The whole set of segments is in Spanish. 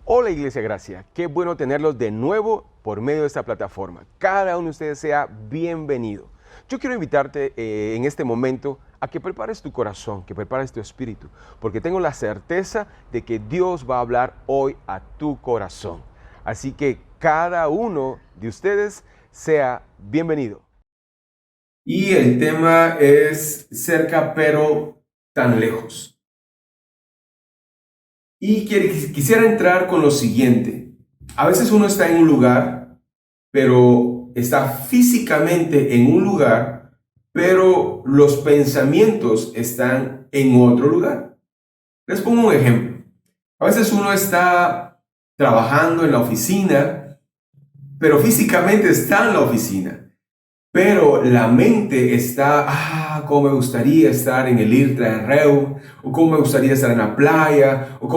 Hola Iglesia Gracia, qué bueno tenerlos de nuevo por medio de esta plataforma. Cada uno de ustedes sea bienvenido. Yo quiero invitarte en este momento a que prepares tu corazón, que prepares tu espíritu, porque tengo la certeza de que Dios va a hablar hoy a tu corazón. Así que cada uno de ustedes sea bienvenido. Y el tema es cerca pero tan lejos. Y quisiera entrar con lo siguiente. A veces uno está en un lugar, pero está físicamente en un lugar, pero los pensamientos están en otro lugar. Les pongo un ejemplo. A veces uno está trabajando en la oficina, pero físicamente está en la oficina. Pero la mente está, cómo me gustaría estar en el IRTRA de Reu, o cómo me gustaría estar en la playa, o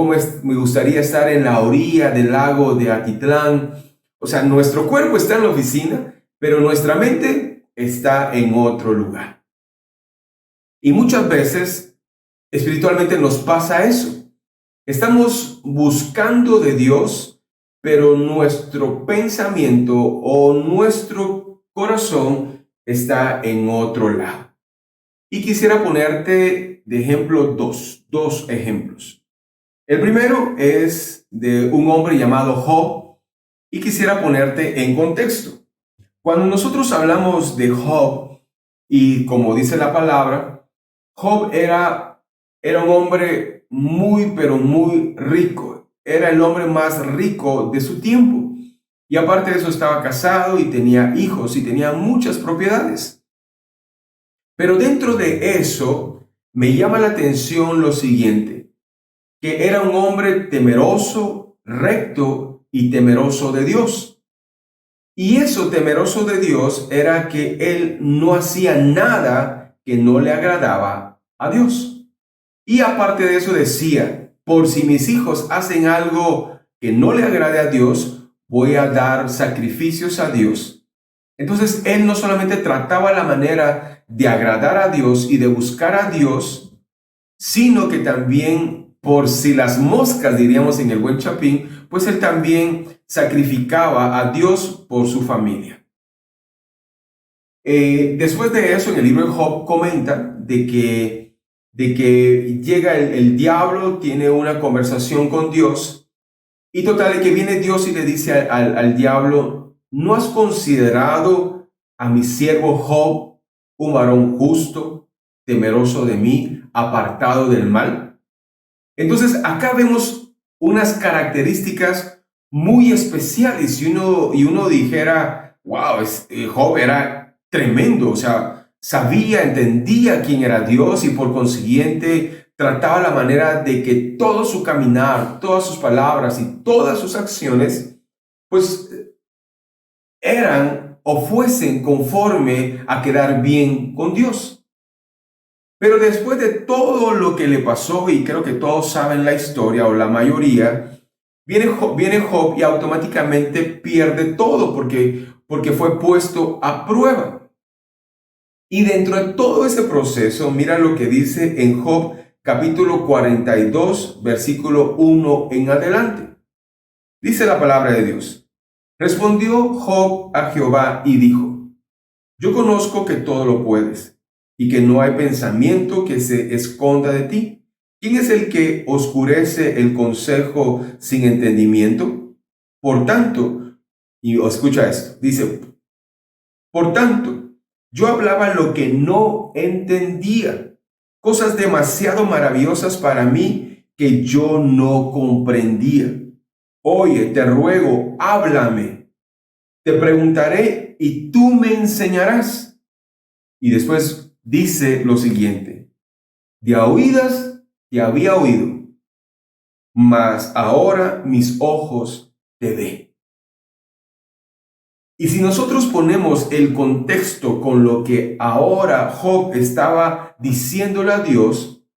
me gustaría estar en la orilla del lago de Atitlán. O sea, nuestro cuerpo está en la oficina, pero nuestra mente está en otro lugar. Y muchas veces, espiritualmente nos pasa eso. Estamos buscando de Dios, pero nuestro pensamiento o nuestro corazón está en otro lado. Y quisiera ponerte de ejemplo dos ejemplos. El primero es de un hombre llamado Job y quisiera ponerte en contexto. Cuando nosotros hablamos de Job y como dice la palabra, Job era un hombre muy, pero muy rico. Era el hombre más rico de su tiempo. Y aparte de eso estaba casado y tenía hijos y tenía muchas propiedades. Pero dentro de eso me llama la atención lo siguiente, que era un hombre temeroso, recto y temeroso de Dios. Y eso temeroso de Dios era que él no hacía nada que no le agradaba a Dios. Y aparte de eso decía, por si mis hijos hacen algo que no le agrade a Dios, voy a dar sacrificios a Dios. Entonces él no solamente trataba la manera de agradar a Dios y de buscar a Dios, sino que también por si las moscas, diríamos en el buen chapín, pues él también sacrificaba a Dios por su familia. Después de eso, en el libro de Job comenta de que llega el diablo, tiene una conversación con Dios, y total de que viene Dios y le dice al diablo, ¿no has considerado a mi siervo Job un varón justo, temeroso de mí, apartado del mal? Entonces acá vemos unas características muy especiales y uno dijera, wow, Job era tremendo, o sea, sabía, entendía quién era Dios y por consiguiente trataba la manera de que todo su caminar, todas sus palabras y todas sus acciones, pues eran o fuesen conforme a quedar bien con Dios. Pero después de todo lo que le pasó, y creo que todos saben la historia o la mayoría, viene Job y automáticamente pierde todo porque fue puesto a prueba. Y dentro de todo ese proceso, mira lo que dice en Job capítulo 42, versículo 1 en adelante. Dice la palabra de Dios. Respondió Job a Jehová y dijo, yo conozco que todo lo puedes y que no hay pensamiento que se esconda de ti. ¿Quién es el que oscurece el consejo sin entendimiento? Por tanto, y escucha esto, dice, por tanto, yo hablaba lo que no entendía, cosas demasiado maravillosas para mí que yo no comprendía. Oye, te ruego, háblame. Te preguntaré y tú me enseñarás. Y después dice lo siguiente, de a oídas te había oído, mas ahora mis ojos te ven. Y si nosotros ponemos el contexto con lo que ahora Job estaba diciéndole a Dios,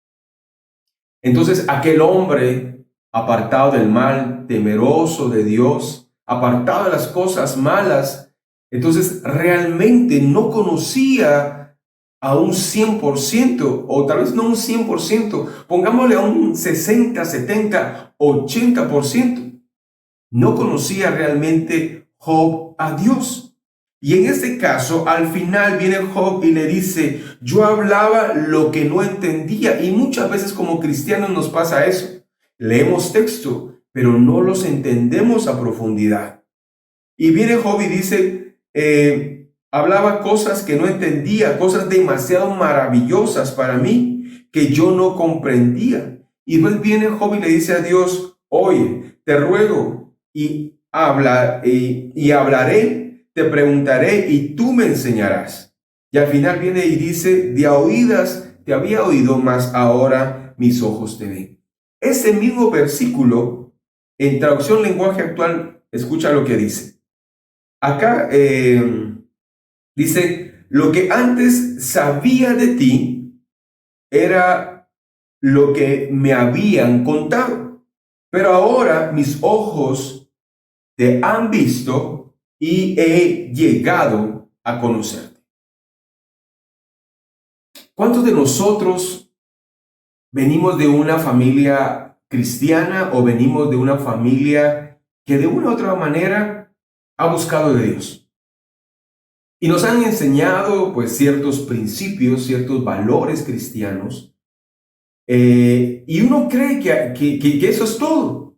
entonces aquel hombre apartado del mal, temeroso de Dios, apartado de las cosas malas, entonces realmente no conocía a un 100%, o tal vez no un 100%, pongámosle a un 60, 70, 80%. No conocía realmente Job a Dios. Y en este caso, al final viene Job y le dice, yo hablaba lo que no entendía. Y muchas veces como cristianos nos pasa eso. Leemos texto, pero no los entendemos a profundidad. Y viene Job y dice, hablaba cosas que no entendía, cosas demasiado maravillosas para mí que yo no comprendía. Y después viene Job y le dice a Dios, oye, te ruego y hablaré, te preguntaré y tú me enseñarás. Y al final viene y dice, de a oídas te había oído, mas ahora mis ojos te ven. Ese mismo versículo, en traducción lenguaje actual, escucha lo que dice. Acá dice, lo que antes sabía de ti era lo que me habían contado, pero ahora mis ojos te han visto y he llegado a conocerte. ¿Cuántos de nosotros venimos de una familia cristiana o venimos de una familia que de una u otra manera ha buscado de Dios? Y nos han enseñado pues ciertos principios, ciertos valores cristianos, y uno cree que eso es todo.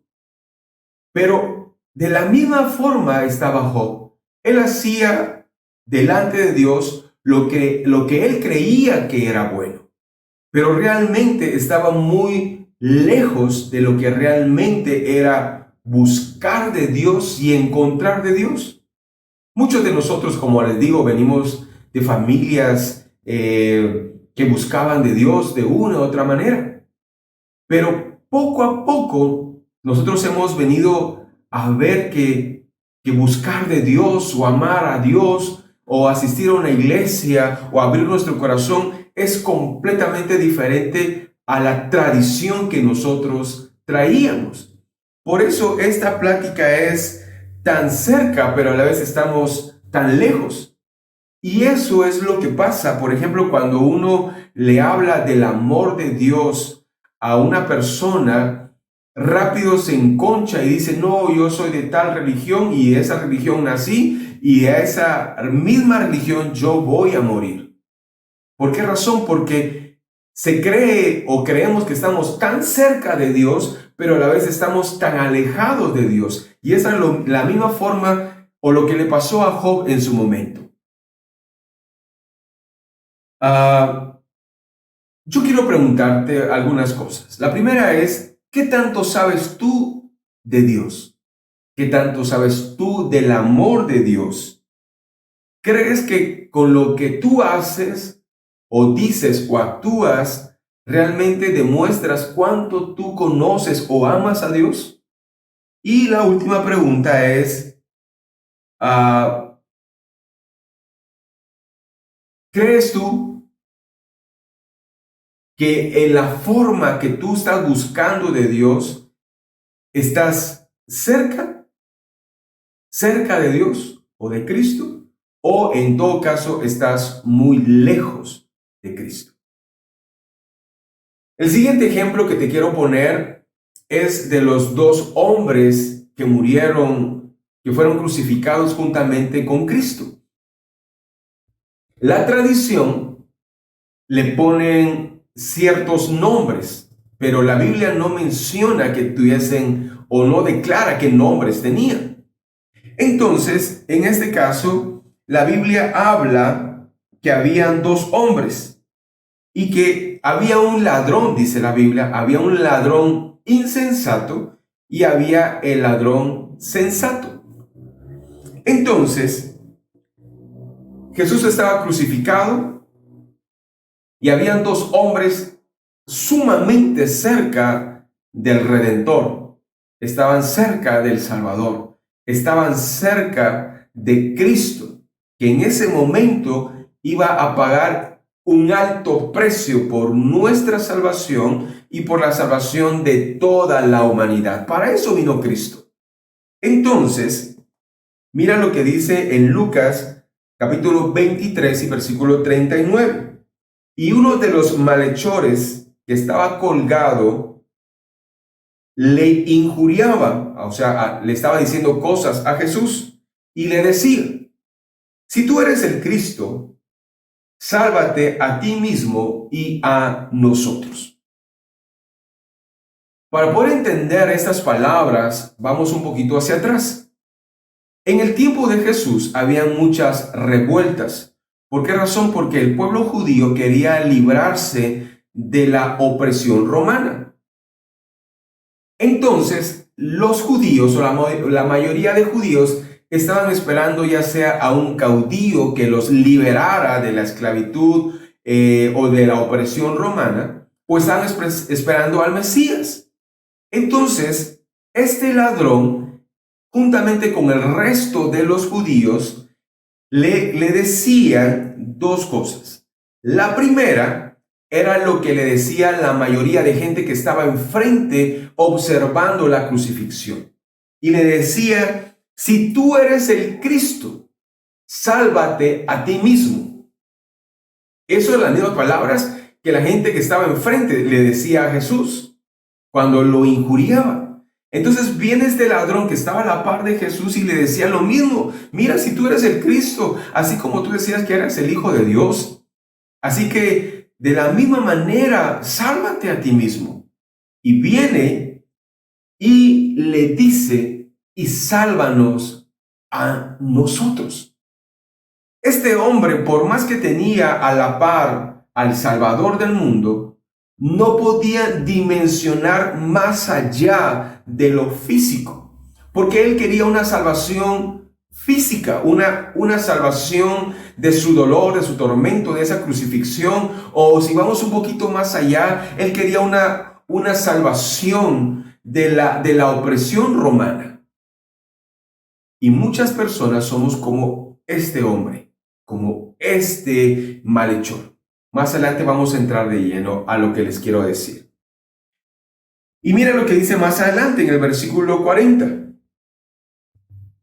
Pero de la misma forma estaba Job. Él hacía delante de Dios lo que él creía que era bueno, pero realmente estaba muy lejos de lo que realmente era buscar de Dios y encontrar de Dios. Muchos de nosotros, como les digo, venimos de familias que buscaban de Dios de una u otra manera. Pero poco a poco nosotros hemos venido a ver que buscar de Dios o amar a Dios o asistir a una iglesia o abrir nuestro corazón es completamente diferente a la tradición que nosotros traíamos. Por eso esta plática es tan cerca, pero a la vez estamos tan lejos. Y eso es lo que pasa, por ejemplo, cuando uno le habla del amor de Dios a una persona, rápido se enconcha y dice, no, yo soy de tal religión y esa religión nací y a esa misma religión yo voy a morir. ¿Por qué razón? Porque se cree o creemos que estamos tan cerca de Dios, pero a la vez estamos tan alejados de Dios. Y esa es la misma forma o lo que le pasó a Job en su momento. Yo quiero preguntarte algunas cosas. La primera es, ¿qué tanto sabes tú de Dios? ¿Qué tanto sabes tú del amor de Dios? ¿Crees que con lo que tú haces o dices o actúas realmente demuestras cuánto tú conoces o amas a Dios? Y la última pregunta es, ¿crees tú que en la forma que tú estás buscando de Dios, estás cerca de Dios o de Cristo, o en todo caso estás muy lejos de Cristo? El siguiente ejemplo que te quiero poner es de los dos hombres que murieron, que fueron crucificados juntamente con Cristo. La tradición le ponen ciertos nombres, pero la Biblia no menciona que tuviesen o no declara qué nombres tenían. Entonces, en este caso, la Biblia habla que habían dos hombres y que había un ladrón, dice la Biblia, había un ladrón insensato y había el ladrón sensato. Entonces, Jesús estaba crucificado y habían dos hombres sumamente cerca del Redentor. Estaban cerca del Salvador. Estaban cerca de Cristo, que en ese momento iba a pagar un alto precio por nuestra salvación y por la salvación de toda la humanidad. Para eso vino Cristo. Entonces, mira lo que dice en Lucas capítulo 23 y versículo 39. Y uno de los malhechores que estaba colgado le injuriaba, o sea, le estaba diciendo cosas a Jesús y le decía: si tú eres el Cristo, sálvate a ti mismo y a nosotros. Para poder entender estas palabras, vamos un poquito hacia atrás. En el tiempo de Jesús había muchas revueltas. ¿Por qué razón? Porque el pueblo judío quería librarse de la opresión romana. Entonces, los judíos, o la mayoría de judíos, estaban esperando ya sea a un caudillo que los liberara de la esclavitud o de la opresión romana, o estaban esperando al Mesías. Entonces, este ladrón, juntamente con el resto de los judíos, le decían dos cosas. La primera era lo que le decía la mayoría de gente que estaba enfrente observando la crucifixión. Y le decía: si tú eres el Cristo, sálvate a ti mismo. Eso eran las mismas palabras que la gente que estaba enfrente le decía a Jesús cuando lo injuriaba. Entonces viene este ladrón que estaba a la par de Jesús y le decía lo mismo: mira, si tú eres el Cristo, así como tú decías que eras el Hijo de Dios, así que de la misma manera, sálvate a ti mismo. Y viene y le dice: y sálvanos a nosotros. Este hombre, por más que tenía a la par al Salvador del mundo, no podía dimensionar más allá de lo físico, porque él quería una salvación física, una salvación de su dolor, de su tormento, de esa crucifixión, o si vamos un poquito más allá, él quería una salvación de la opresión romana. Y muchas personas somos como este hombre, como este malhechor. Más adelante vamos a entrar de lleno a lo que les quiero decir. Y mira lo que dice más adelante en el versículo 40.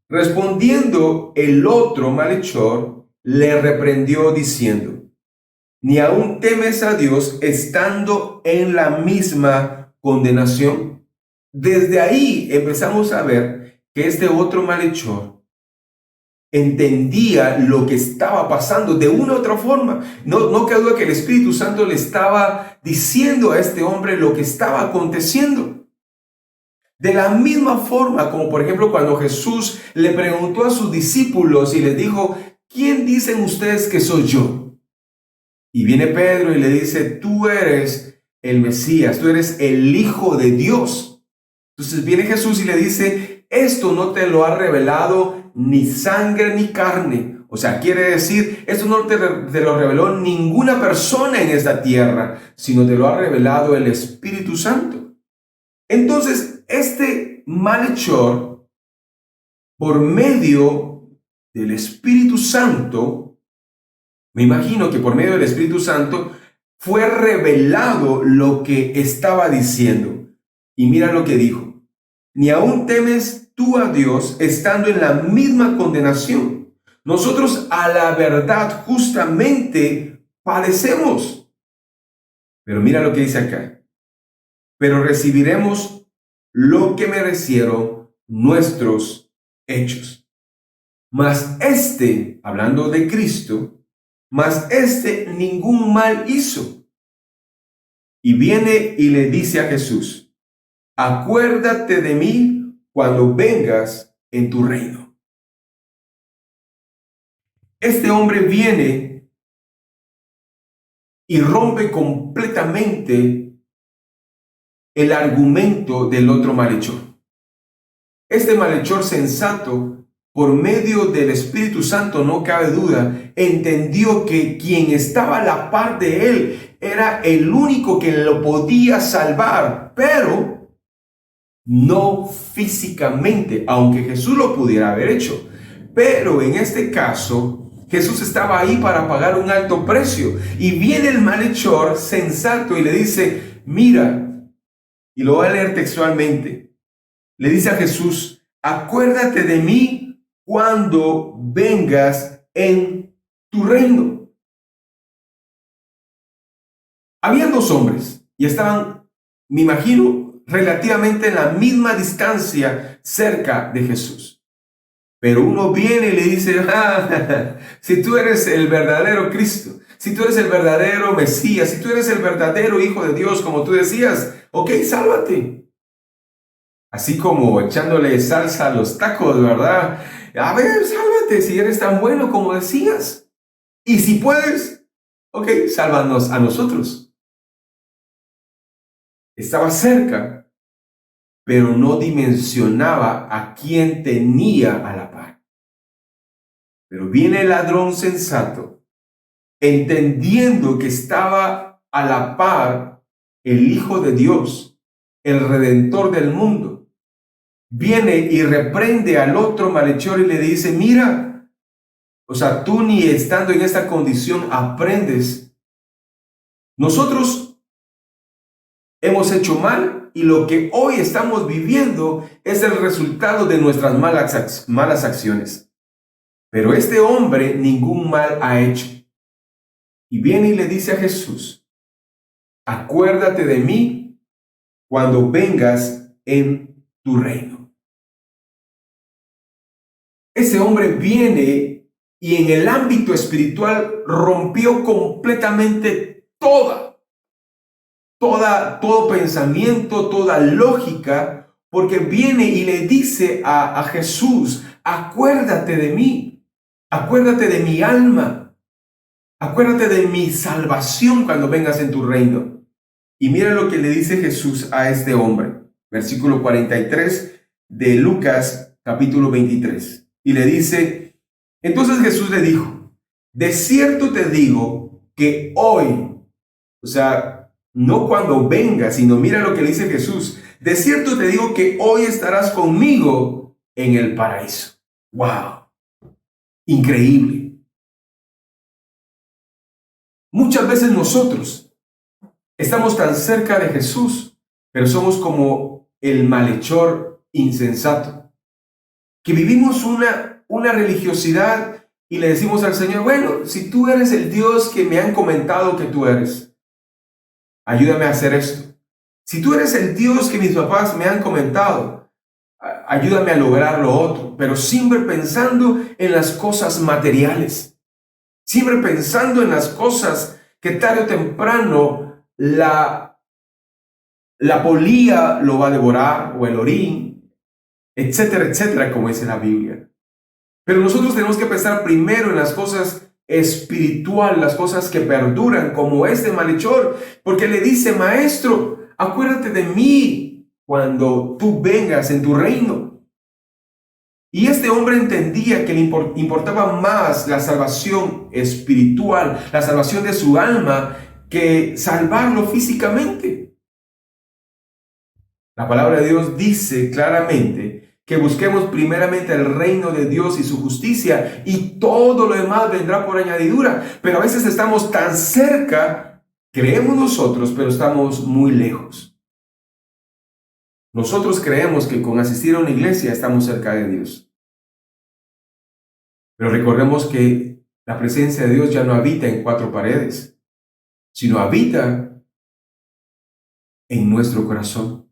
Respondiendo el otro malhechor, le reprendió diciendo: ¿ni aún temes a Dios estando en la misma condenación? Desde ahí empezamos a ver que este otro malhechor entendía lo que estaba pasando de una u otra forma. No cabe duda que el Espíritu Santo le estaba diciendo a este hombre lo que estaba aconteciendo. De la misma forma como, por ejemplo, cuando Jesús le preguntó a sus discípulos y les dijo: ¿quién dicen ustedes que soy yo? Y viene Pedro y le dice: tú eres el Mesías, tú eres el Hijo de Dios. Entonces viene Jesús y le dice: esto no te lo ha revelado ni sangre ni carne. O sea, quiere decir, esto no te lo reveló ninguna persona en esta tierra, sino te lo ha revelado el Espíritu Santo. Entonces, este malhechor, por medio del Espíritu Santo, me imagino que por medio del Espíritu Santo, fue revelado lo que estaba diciendo. Y mira lo que dijo: ¿ni aún temes tú a Dios estando en la misma condenación? Nosotros a la verdad justamente padecemos. Pero mira lo que dice acá: pero recibiremos lo que merecieron nuestros hechos. Mas hablando de Cristo, mas ningún mal hizo. Y viene y le dice a Jesús: acuérdate de mí cuando vengas en tu reino. Este hombre viene y rompe completamente el argumento del otro malhechor. Este malhechor sensato, por medio del Espíritu Santo, no cabe duda, entendió que quien estaba a la par de él era el único que lo podía salvar, pero no físicamente, aunque Jesús lo pudiera haber hecho. Pero en este caso, Jesús estaba ahí para pagar un alto precio. Y viene el malhechor sensato y le dice: mira, y lo voy a leer textualmente. Le dice a Jesús: acuérdate de mí cuando vengas en tu reino. Habían dos hombres y estaban, me imagino, relativamente en la misma distancia cerca de Jesús. Pero uno viene y le dice, si tú eres el verdadero Cristo, si tú eres el verdadero Mesías, si tú eres el verdadero Hijo de Dios, como tú decías, ok, sálvate. Así como echándole salsa a los tacos, ¿verdad? A ver, sálvate si eres tan bueno como decías. Y si puedes, ok, sálvanos a nosotros. Estaba cerca, pero no dimensionaba a quién tenía a la par. Pero viene el ladrón sensato, entendiendo que estaba a la par el Hijo de Dios, el Redentor del mundo. Viene y reprende al otro malhechor y le dice, mira, o sea, tú ni estando en esta condición aprendes. Nosotros hemos hecho mal y lo que hoy estamos viviendo es el resultado de nuestras malas acciones. Pero este hombre ningún mal ha hecho. Y viene y le dice a Jesús, acuérdate de mí cuando vengas en tu reino. Ese hombre viene y en el ámbito espiritual rompió completamente todo pensamiento, toda lógica, porque viene y le dice a Jesús, acuérdate de mí, acuérdate de mi alma, acuérdate de mi salvación cuando vengas en tu reino. Y mira lo que le dice Jesús a este hombre, versículo 43 de Lucas capítulo 23. Y le dice, entonces Jesús le dijo, de cierto te digo que hoy, o sea, no cuando venga, sino mira lo que le dice Jesús, de cierto te digo que hoy estarás conmigo en el paraíso. ¡Wow! Increíble. Muchas veces nosotros estamos tan cerca de Jesús, pero somos como el malhechor insensato, que vivimos una religiosidad y le decimos al Señor, bueno, si tú eres el Dios que me han comentado que tú eres, ayúdame a hacer esto. Si tú eres el Dios que mis papás me han comentado, ayúdame a lograr lo otro, pero siempre pensando en las cosas materiales, siempre pensando en las cosas que tarde o temprano la polilla lo va a devorar, o el orín, etcétera, etcétera, como dice la Biblia. Pero nosotros tenemos que pensar primero en las cosas espirituales, las cosas que perduran, como este malhechor, porque le dice, maestro, acuérdate de mí cuando tú vengas en tu reino. Y este hombre entendía que le importaba más la salvación espiritual, la salvación de su alma, que salvarlo físicamente. La palabra de Dios dice claramente que busquemos primeramente el reino de Dios y su justicia, y todo lo demás vendrá por añadidura. Pero a veces estamos tan cerca, creemos nosotros, pero estamos muy lejos. Nosotros creemos que con asistir a una iglesia estamos cerca de Dios. Pero recordemos que la presencia de Dios ya no habita en cuatro paredes, sino habita en nuestro corazón.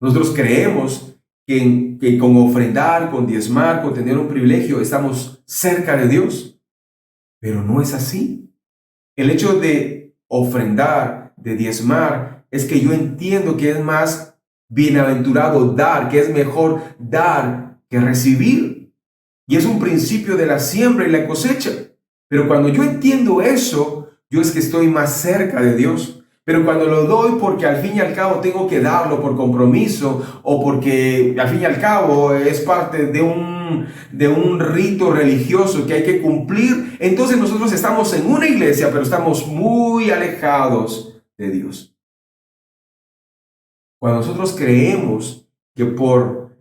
Nosotros creemos que con ofrendar, con diezmar, con tener un privilegio, estamos cerca de Dios. Pero no es así. El hecho de ofrendar, de diezmar, es que yo entiendo que es más bienaventurado dar, que es mejor dar que recibir. Y es un principio de la siembra y la cosecha. Pero cuando yo entiendo eso, yo es que estoy más cerca de Dios. Pero cuando lo doy porque al fin y al cabo tengo que darlo por compromiso, o porque al fin y al cabo es parte de un rito religioso que hay que cumplir, entonces nosotros estamos en una iglesia, pero estamos muy alejados de Dios. Cuando nosotros creemos que por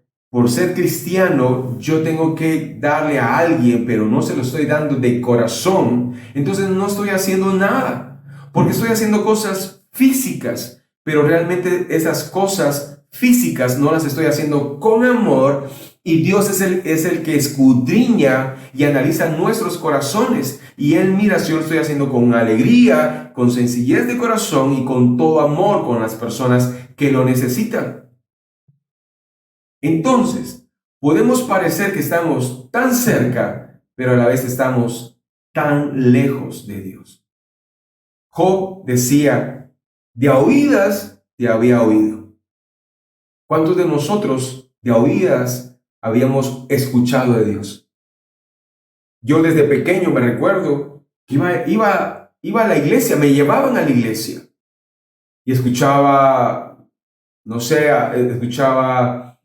ser cristiano yo tengo que darle a alguien, pero no se lo estoy dando de corazón, entonces no estoy haciendo nada, porque estoy haciendo cosas físicas, pero realmente esas cosas físicas, no las estoy haciendo con amor, y Dios es el que escudriña y analiza nuestros corazones. Y Él mira si yo lo estoy haciendo con alegría, con sencillez de corazón y con todo amor con las personas que lo necesitan. Entonces, podemos parecer que estamos tan cerca, pero a la vez estamos tan lejos de Dios. Job decía, de a oídas te había oído. ¿Cuántos de nosotros de a oídas habíamos escuchado de Dios? Yo desde pequeño me recuerdo que iba a la iglesia, me llevaban a la iglesia y escuchaba, no sé, escuchaba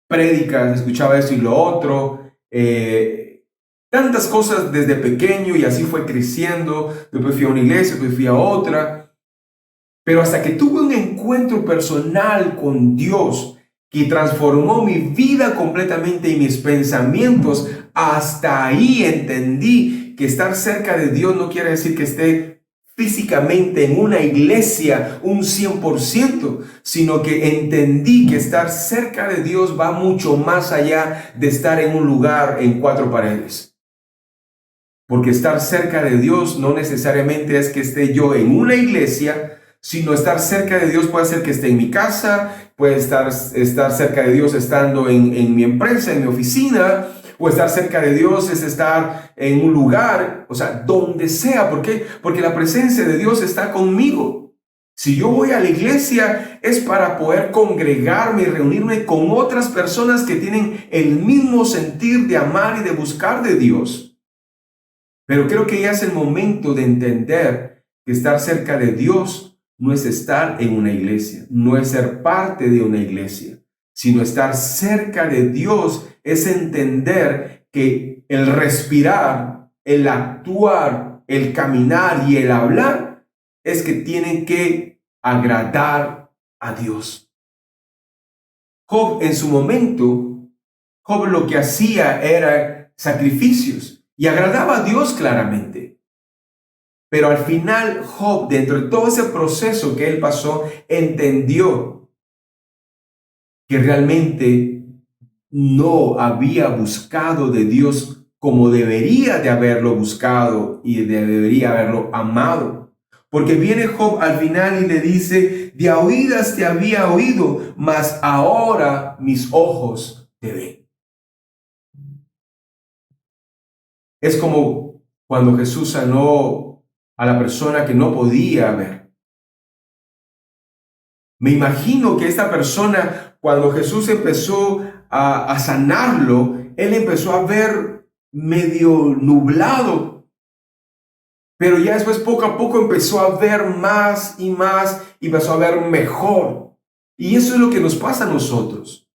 prédicas, escuchaba esto y lo otro, tantas cosas desde pequeño, y así fue creciendo. Después fui a una iglesia, después fui a otra, pero hasta que tuve un encuentro personal con Dios que transformó mi vida completamente y mis pensamientos, hasta ahí entendí que estar cerca de Dios no quiere decir que esté físicamente en una iglesia un 100%, sino que entendí que estar cerca de Dios va mucho más allá de estar en un lugar en cuatro paredes. Porque estar cerca de Dios no necesariamente es que esté yo en una iglesia, sino estar cerca de Dios puede ser que esté en mi casa, puede estar cerca de Dios estando en mi empresa, en mi oficina, o estar cerca de Dios es estar en un lugar, o sea, donde sea. ¿Por qué? Porque la presencia de Dios está conmigo. Si yo voy a la iglesia es para poder congregarme y reunirme con otras personas que tienen el mismo sentir de amar y de buscar de Dios. Pero creo que ya es el momento de entender que estar cerca de Dios no es estar en una iglesia, no es ser parte de una iglesia, sino estar cerca de Dios es entender que el respirar, el actuar, el caminar y el hablar es que tienen que agradar a Dios. Job en su momento, Job lo que hacía era sacrificios y agradaba a Dios claramente. Pero al final Job, dentro de todo ese proceso que él pasó, entendió que realmente no había buscado de Dios como debería de haberlo buscado y debería haberlo amado. Porque viene Job al final y le dice, de a oídas te había oído, mas ahora mis ojos te ven. Es como cuando Jesús sanó a la persona que no podía ver. Me imagino que esta persona, cuando Jesús empezó a sanarlo, él empezó a ver medio nublado, pero ya después poco a poco empezó a ver más y más y empezó a ver mejor. Y eso es lo que nos pasa a nosotros.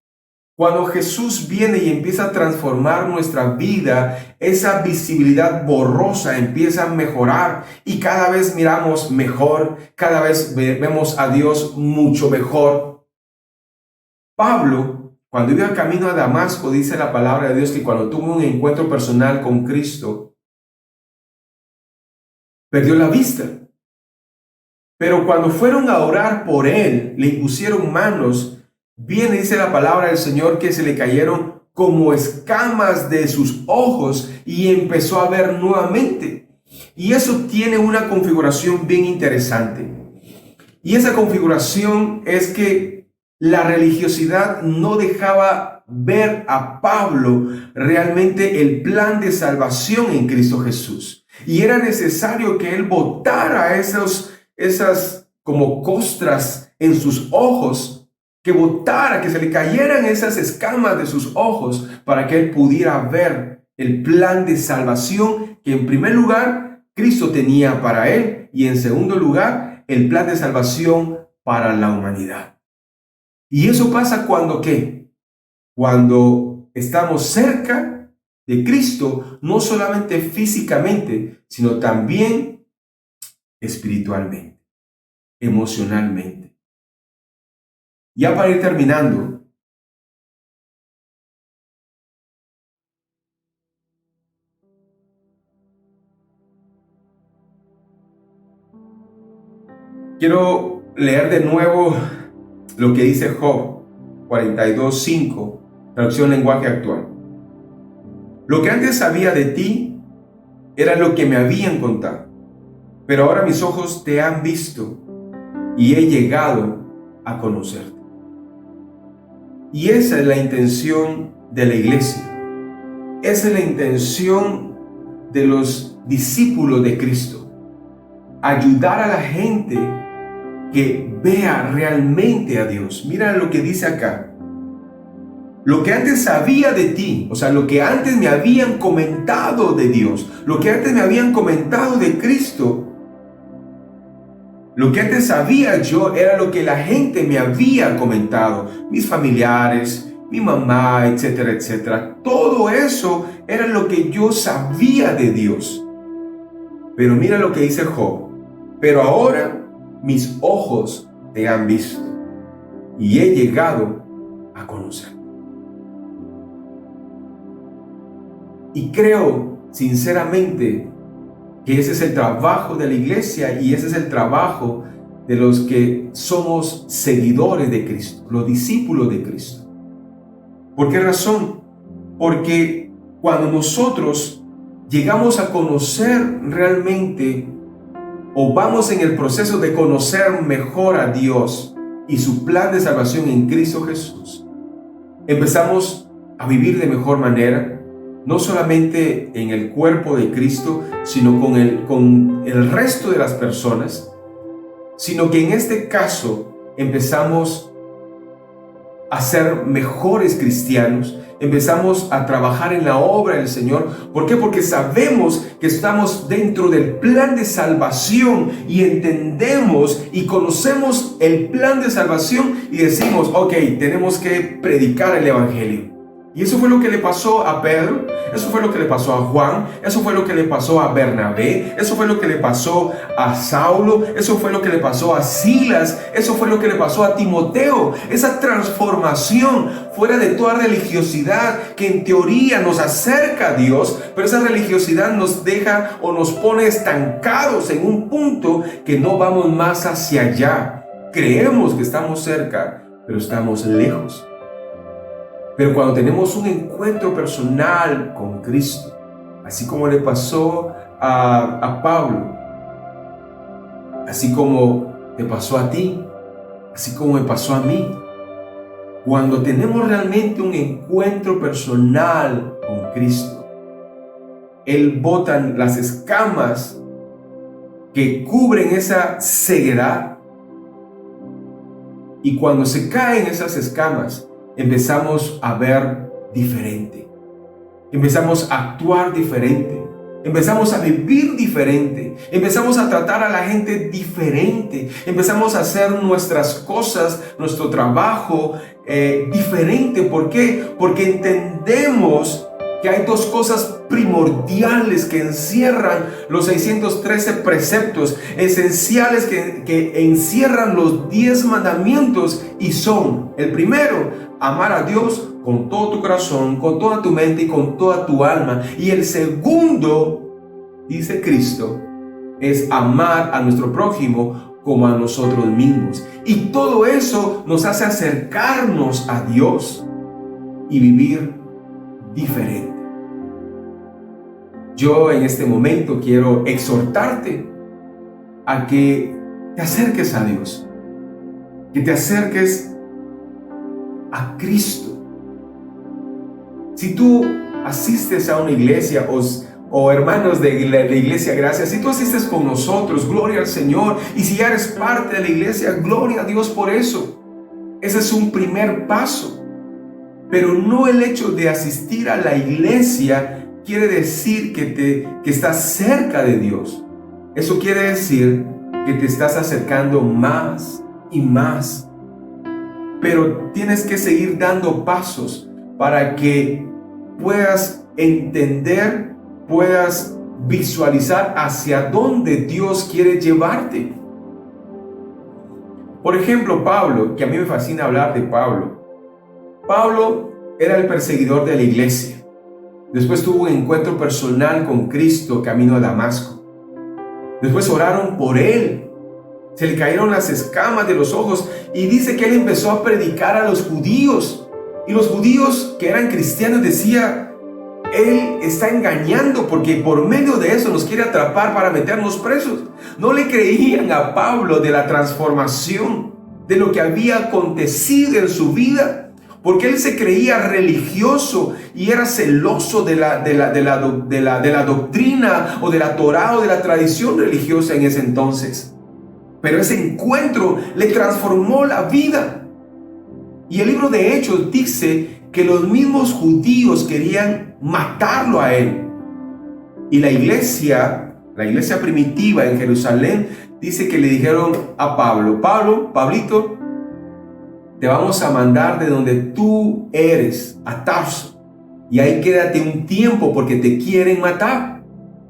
Cuando Jesús viene y empieza a transformar nuestra vida, esa visibilidad borrosa empieza a mejorar y cada vez miramos mejor, cada vez vemos a Dios mucho mejor. Pablo, cuando iba camino a Damasco, dice la palabra de Dios que cuando tuvo un encuentro personal con Cristo, perdió la vista. Pero cuando fueron a orar por él, le impusieron manos. Bien dice la palabra del Señor que se le cayeron como escamas de sus ojos y empezó a ver nuevamente. Y eso tiene una configuración bien interesante. Y esa configuración es que la religiosidad no dejaba ver a Pablo realmente el plan de salvación en Cristo Jesús. Y era necesario que él botara esas como costras en sus ojos, que botara, que se le cayeran esas escamas de sus ojos para que él pudiera ver el plan de salvación que en primer lugar Cristo tenía para él y en segundo lugar el plan de salvación para la humanidad. Y eso pasa cuando ¿qué? Cuando estamos cerca de Cristo, no solamente físicamente, sino también espiritualmente, emocionalmente. Ya para ir terminando, quiero leer de nuevo lo que dice Job 42:5, traducción lenguaje actual. Lo que antes sabía de ti era lo que me habían contado, pero ahora mis ojos te han visto y he llegado a conocerte. Y esa es la intención de la iglesia. Esa es la intención de los discípulos de Cristo. Ayudar a la gente que vea realmente a Dios. Mira lo que dice acá. Lo que antes sabía de ti, o sea, lo que antes me habían comentado de Dios, lo que antes me habían comentado de Cristo, lo que antes sabía yo era lo que la gente me había comentado, mis familiares, mi mamá, etcétera, etcétera. Todo eso era lo que yo sabía de Dios. Pero mira lo que dice Job. Pero ahora mis ojos te han visto y he llegado a conocer. Y creo sinceramente que ese es el trabajo de la iglesia y ese es el trabajo de los que somos seguidores de Cristo, los discípulos de Cristo. ¿Por qué razón? Porque cuando nosotros llegamos a conocer realmente o vamos en el proceso de conocer mejor a Dios y su plan de salvación en Cristo Jesús, empezamos a vivir de mejor manera, no solamente en el cuerpo de Cristo, sino con el resto de las personas, sino que en este caso empezamos a ser mejores cristianos, empezamos a trabajar en la obra del Señor. ¿Por qué? Porque sabemos que estamos dentro del plan de salvación y entendemos y conocemos el plan de salvación y decimos, ok, tenemos que predicar el Evangelio. Y eso fue lo que le pasó a Pedro, eso fue lo que le pasó a Juan, eso fue lo que le pasó a Bernabé, eso fue lo que le pasó a Saulo, eso fue lo que le pasó a Silas, eso fue lo que le pasó a Timoteo. Esa transformación fuera de toda religiosidad que en teoría nos acerca a Dios, pero esa religiosidad nos deja o nos pone estancados en un punto que no vamos más hacia allá. Creemos que estamos cerca, pero estamos lejos. Pero cuando tenemos un encuentro personal con Cristo, así como le pasó a Pablo, así como te pasó a ti, así como me pasó a mí, cuando tenemos realmente un encuentro personal con Cristo, Él bota las escamas que cubren esa ceguedad, y cuando se caen esas escamas, empezamos a ver diferente, empezamos a actuar diferente, empezamos a vivir diferente, empezamos a tratar a la gente diferente, empezamos a hacer nuestras cosas, nuestro trabajo diferente. ¿Por qué? Porque entendemos que hay dos cosas primordiales que encierran los 613 preceptos, esenciales que encierran los 10 mandamientos, y son: el primero, amar a Dios con todo tu corazón, con toda tu mente y con toda tu alma. Y el segundo, dice Cristo, es amar a nuestro prójimo como a nosotros mismos. Y todo eso nos hace acercarnos a Dios y vivir diferente. Yo en este momento quiero exhortarte a que te acerques a Dios, que te acerques a Cristo. Si tú asistes a una iglesia o hermanos de la iglesia Gracia, si tú asistes con nosotros, gloria al Señor. Y si ya eres parte de la iglesia, gloria a Dios por eso. Ese es un primer paso. Pero no el hecho de asistir a la iglesia quiere decir que estás cerca de Dios. Eso quiere decir que te estás acercando más y más. Pero tienes que seguir dando pasos para que puedas entender, puedas visualizar hacia dónde Dios quiere llevarte. Por ejemplo, Pablo, que a mí me fascina hablar de Pablo. Pablo era el perseguidor de la iglesia. Después tuvo un encuentro personal con Cristo camino a Damasco. Después oraron por él. Se le cayeron las escamas de los ojos y dice que él empezó a predicar a los judíos. Y los judíos que eran cristianos decían, él está engañando porque por medio de eso nos quiere atrapar para meternos presos. No le creían a Pablo de la transformación, de lo que había acontecido en su vida, porque él se creía religioso y era celoso de la doctrina o de la Torá o de la tradición religiosa en ese entonces. Pero ese encuentro le transformó la vida. Y el libro de Hechos dice que los mismos judíos querían matarlo a él. Y la iglesia primitiva en Jerusalén, dice que le dijeron a Pablo, Pablito, te vamos a mandar de donde tú eres, a Tarso, y ahí quédate un tiempo porque te quieren matar.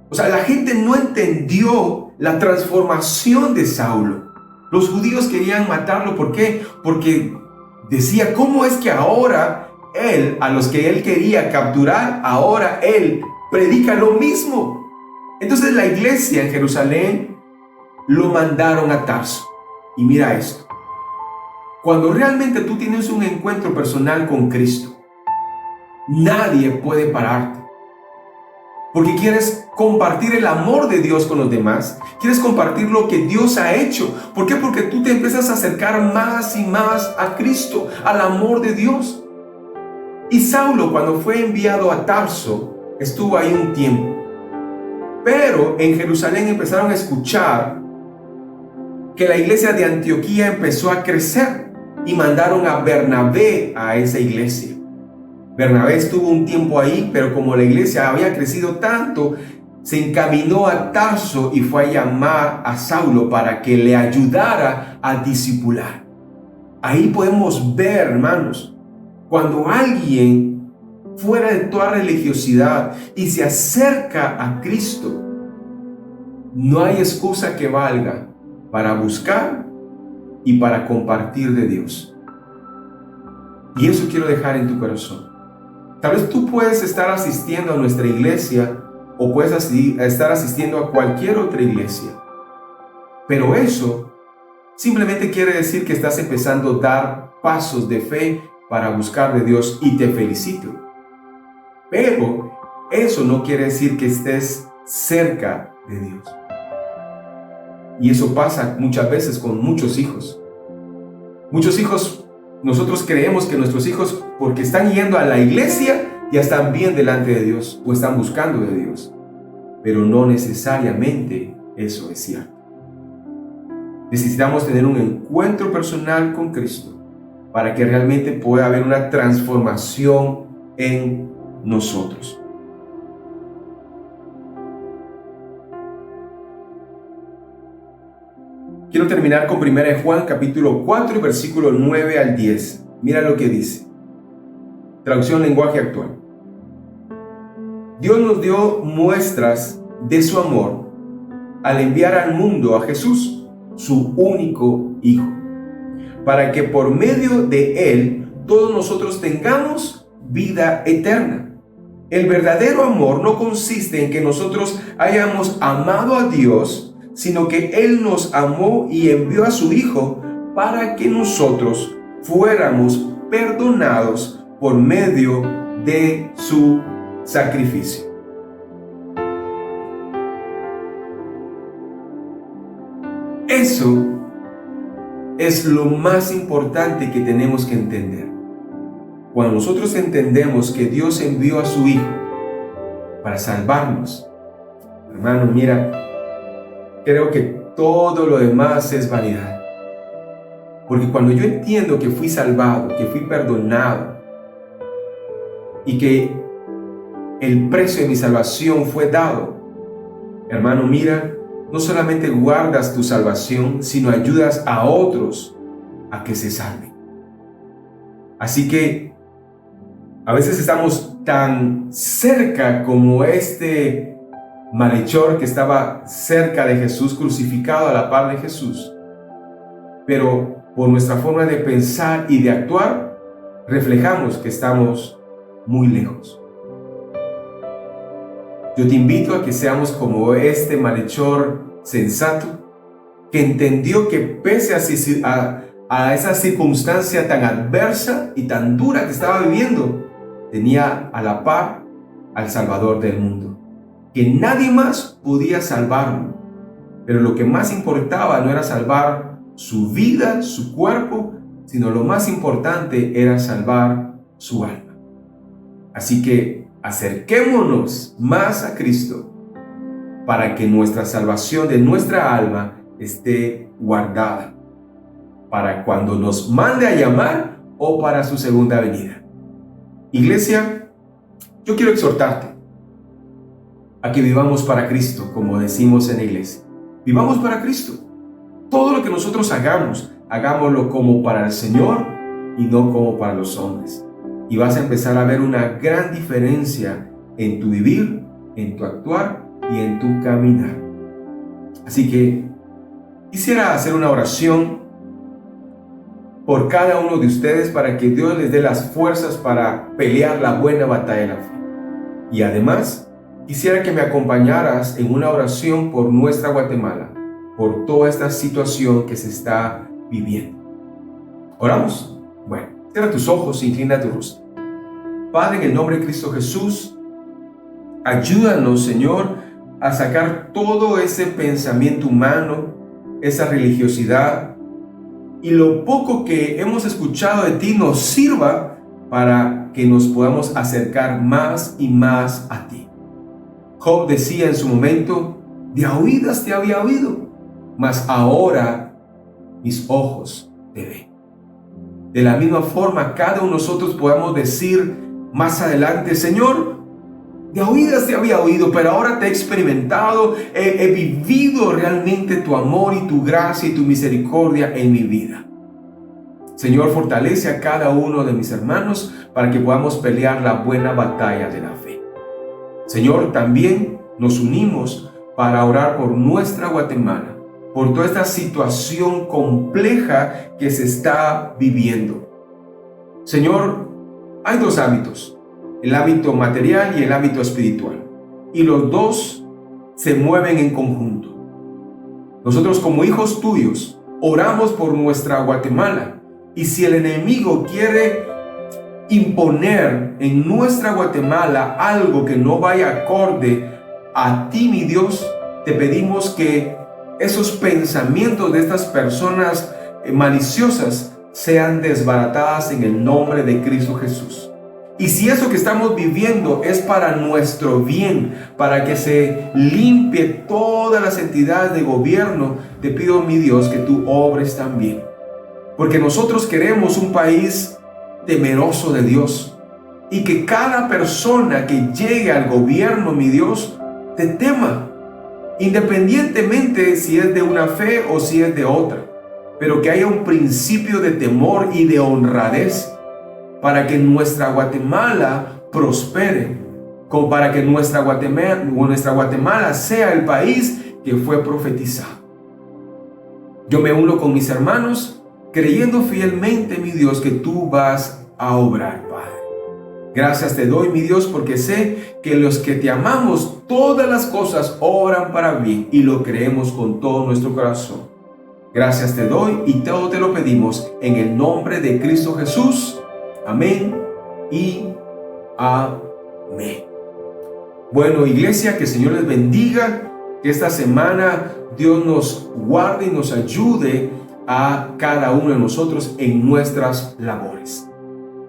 O sea, la gente no entendió la transformación de Saulo. Los judíos querían matarlo, ¿por qué? Porque decía, ¿cómo es que ahora él, a los que él quería capturar, ahora él predica lo mismo? Entonces la iglesia en Jerusalén lo mandaron a Tarso. Y mira esto. Cuando realmente tú tienes un encuentro personal con Cristo, nadie puede pararte. Porque quieres compartir el amor de Dios con los demás. Quieres compartir lo que Dios ha hecho. ¿Por qué? Porque tú te empiezas a acercar más y más a Cristo, al amor de Dios. Y Saulo, cuando fue enviado a Tarso, estuvo ahí un tiempo. Pero en Jerusalén empezaron a escuchar que la iglesia de Antioquía empezó a crecer y mandaron a Bernabé a esa iglesia. Bernabé estuvo un tiempo ahí, pero como la iglesia había crecido tanto, se encaminó a Tarso y fue a llamar a Saulo para que le ayudara a discipular. Ahí podemos ver, hermanos, cuando alguien fuera de toda religiosidad y se acerca a Cristo, no hay excusa que valga para buscar y para compartir de Dios. Y eso quiero dejar en tu corazón. Tal vez tú puedes estar asistiendo a nuestra iglesia o puedes estar asistiendo a cualquier otra iglesia. Pero eso simplemente quiere decir que estás empezando a dar pasos de fe para buscar de Dios y te felicito. Pero eso no quiere decir que estés cerca de Dios. Y eso pasa muchas veces con muchos hijos. Muchos hijos, nosotros creemos que nuestros hijos, porque están yendo a la iglesia, ya están bien delante de Dios o están buscando de Dios. Pero no necesariamente eso es cierto. Necesitamos tener un encuentro personal con Cristo para que realmente pueda haber una transformación en nosotros. Quiero terminar con 1 Juan capítulo 4, versículo 9 al 10. Mira lo que dice. Traducción lenguaje actual. Dios nos dio muestras de su amor al enviar al mundo a Jesús, su único Hijo, para que por medio de Él todos nosotros tengamos vida eterna. El verdadero amor no consiste en que nosotros hayamos amado a Dios, sino que Él nos amó y envió a su Hijo para que nosotros fuéramos perdonados por medio de su sacrificio. Eso es lo más importante que tenemos que entender. Cuando nosotros entendemos que Dios envió a su Hijo para salvarnos, hermano, mira, creo que todo lo demás es vanidad. Porque cuando yo entiendo que fui salvado, que fui perdonado y que el precio de mi salvación fue dado, hermano, mira, no solamente guardas tu salvación, sino ayudas a otros a que se salven. Así que a veces estamos tan cerca como este malhechor que estaba cerca de Jesús, crucificado a la par de Jesús. Pero por nuestra forma de pensar y de actuar, reflejamos que estamos muy lejos. Yo te invito a que seamos como este malhechor sensato, que entendió que pese a a esa circunstancia tan adversa y tan dura que estaba viviendo, tenía a la par al Salvador del mundo, que nadie más podía salvarlo. Pero lo que más importaba no era salvar su vida, su cuerpo, sino lo más importante era salvar su alma. Así que acerquémonos más a Cristo para que nuestra salvación de nuestra alma esté guardada para cuando nos mande a llamar o para su segunda venida. Iglesia, yo quiero exhortarte a que vivamos para Cristo, como decimos en la iglesia. Vivamos para Cristo. Todo lo que nosotros hagamos, hagámoslo como para el Señor y no como para los hombres. Y vas a empezar a ver una gran diferencia en tu vivir, en tu actuar y en tu caminar. Así que quisiera hacer una oración por cada uno de ustedes para que Dios les dé las fuerzas para pelear la buena batalla de la fe. Y además, quisiera que me acompañaras en una oración por nuestra Guatemala, por toda esta situación que se está viviendo. ¿Oramos? Bueno, cierra tus ojos e inclina tu rostro. Padre, en el nombre de Cristo Jesús, ayúdanos, Señor, a sacar todo ese pensamiento humano, esa religiosidad, y lo poco que hemos escuchado de ti nos sirva para que nos podamos acercar más y más a ti. Job decía en su momento, de a oídas te había oído, mas ahora mis ojos te ven. De la misma forma, cada uno de nosotros podamos decir más adelante, Señor, de oídas te había oído, pero ahora te he experimentado, he vivido realmente tu amor y tu gracia y tu misericordia en mi vida. Señor, fortalece a cada uno de mis hermanos para que podamos pelear la buena batalla de la fe. Señor, también nos unimos para orar por nuestra Guatemala, por toda esta situación compleja que se está viviendo. Señor, hay dos ámbitos, el ámbito material y el ámbito espiritual, y los dos se mueven en conjunto. Nosotros como hijos tuyos oramos por nuestra Guatemala, y si el enemigo quiere imponer en nuestra Guatemala algo que no vaya acorde a ti, mi Dios, te pedimos que esos pensamientos de estas personas maliciosas sean desbaratadas en el nombre de Cristo Jesús. Y si eso que estamos viviendo es para nuestro bien, para que se limpie todas las entidades de gobierno, te pido, mi Dios, que tú obres también. Porque nosotros queremos un país temeroso de Dios y que cada persona que llegue al gobierno, mi Dios, te tema, independientemente si es de una fe o si es de otra, pero que haya un principio de temor y de honradez para que nuestra Guatemala prospere, como para que nuestra Guatemala sea el país que fue profetizado. Yo me uno con mis hermanos creyendo fielmente, mi Dios, que tú vas a obrar, Padre. Gracias te doy, mi Dios, porque sé que los que te amamos, todas las cosas obran para bien y lo creemos con todo nuestro corazón. Gracias te doy y todo te lo pedimos en el nombre de Cristo Jesús. Amén y amén. Bueno, iglesia, que el Señor les bendiga, que esta semana Dios nos guarde y nos ayude a cada uno de nosotros en nuestras labores.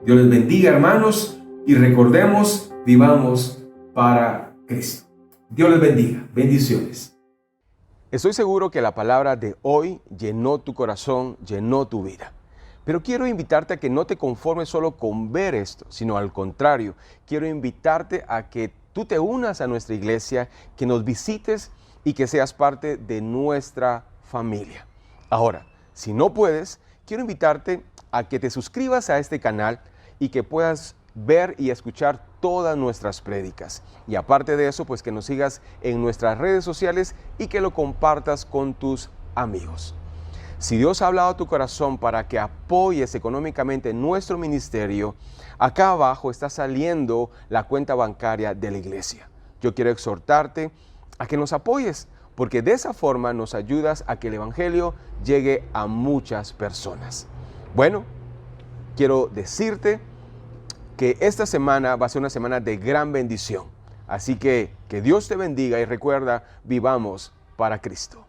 Dios les bendiga, hermanos, y recordemos, vivamos para Cristo. Dios les bendiga. Bendiciones. Estoy seguro que la palabra de hoy llenó tu corazón, llenó tu vida. Pero quiero invitarte a que no te conformes solo con ver esto, sino al contrario, quiero invitarte a que tú te unas a nuestra iglesia, que nos visites y que seas parte de nuestra familia. Ahora, si no puedes, quiero invitarte a que te suscribas a este canal y que puedas ver y escuchar todas nuestras prédicas. Y aparte de eso, pues que nos sigas en nuestras redes sociales y que lo compartas con tus amigos. Si Dios ha hablado a tu corazón para que apoyes económicamente nuestro ministerio, acá abajo está saliendo la cuenta bancaria de la iglesia. Yo quiero exhortarte a que nos apoyes, porque de esa forma nos ayudas a que el Evangelio llegue a muchas personas. Bueno, quiero decirte que esta semana va a ser una semana de gran bendición. Así que Dios te bendiga y recuerda, vivamos para Cristo.